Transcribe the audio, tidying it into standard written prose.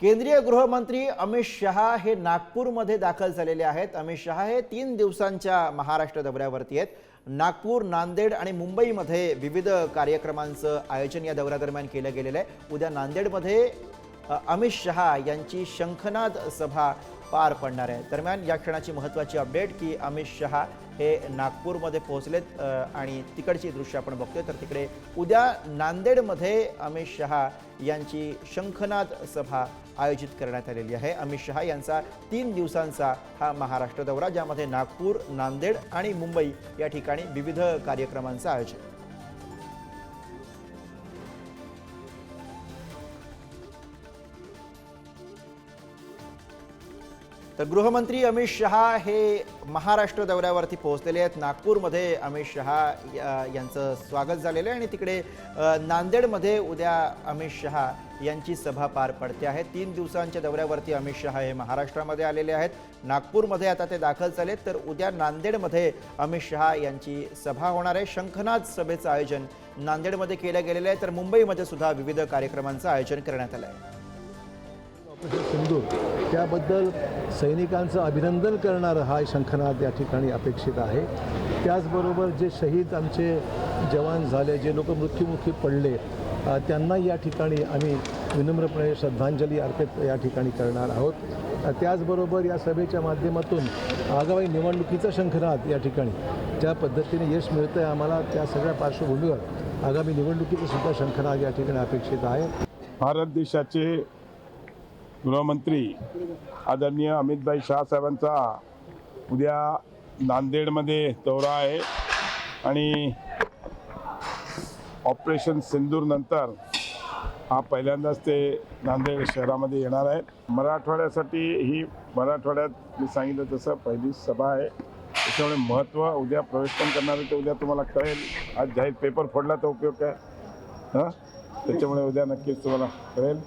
केंद्रीय गृहमंत्री अमित शहा हे नागपूरमध्ये दाखल झालेले आहेत। अमित शहा हे 3 दिवसांच्या महाराष्ट्र दौऱ्यावरती आहेत। नागपूर, नांदेड आणि मुंबईमध्ये विविध कार्यक्रमांचं आयोजन या दौऱ्यादरम्यान केलं गेलेलं आहे। उद्या नांदेडमध्ये अमित शहा यांची शंखनाद सभा पार पडणार आहे। दरम्यान या क्षणाची महत्त्वाची अपडेट की अमित शहा हे नागपूरमध्ये पोहोचलेत आणि तिकडची दृश्य आपण बघतोय। तर तिकडे उद्या नांदेडमध्ये अमित शहा यांची शंखनाद सभा आयोजित करण्यात आलेली आहे। अमित शहा यांचा 3 दिवसांचा हा महाराष्ट्र दौरा, ज्यामध्ये नागपूर, नांदेड आणि मुंबई या ठिकाणी विविध कार्यक्रमांचं आयोजन। तर गृहमंत्री अमित शहा हे महाराष्ट्र दौऱ्यावरती पोहोचलेले आहेत। नागपूरमध्ये अमित शहा यांचं स्वागत झालेलं आहे आणि तिकडे नांदेडमध्ये उद्या अमित शहा यांची सभा पार पडते आहे। 3 दिवसांच्या दौऱ्यावरती अमित शहा हे महाराष्ट्रामध्ये आलेले आहेत। नागपूरमध्ये आता ते दाखल झालेत, तर उद्या नांदेडमध्ये अमित शहा यांची सभा होणार आहे। शंखनाद सभेचं आयोजन नांदेडमध्ये केलं गेलेलं आहे, तर मुंबईमध्ये सुद्धा विविध कार्यक्रमांचं आयोजन करण्यात आलं आहे। सिंदूर त्याबद्दल सैनिकांचं अभिनंदन करणारं हा शंखनाद या ठिकाणी अपेक्षित आहे। त्याचबरोबर जे शहीद आमचे जवान झाले, जे लोक मृत्युमुखी पडले, त्यांना या ठिकाणी आम्ही विनम्रपणे श्रद्धांजली अर्पित या ठिकाणी करणार आहोत। त्याचबरोबर या सभेच्या माध्यमातून आगामी निवडणुकीचा शंखनाद या ठिकाणी ज्या पद्धतीने यश मिळतं आहे आम्हाला, त्या सगळ्या पार्श्वभूमीवर आगामी निवडणुकीचा सुद्धा शंखनाद या ठिकाणी अपेक्षित आहे। भारत देशाचे गृहमंत्री आदरणीय अमितभाई शाह साहेबांचा उद्या नांदेडमध्ये दौरा आहे आणि ऑपरेशन सिंदूर नंतर हा पहिल्यांदाच ते नांदेड शहरामध्ये येणार आहे। मराठवाड्यासाठी ही मराठवाड्यात मी सांगितलं तसं पहिली सभा आहे, त्याच्यामुळे महत्त्व उद्या प्रवेश पण करणार आहे ते उद्या तुम्हाला कळेल। आज जाहीर पेपर फोडला तर उपयोग काय, त्याच्यामुळे उद्या नक्कीच तुम्हाला कळेल।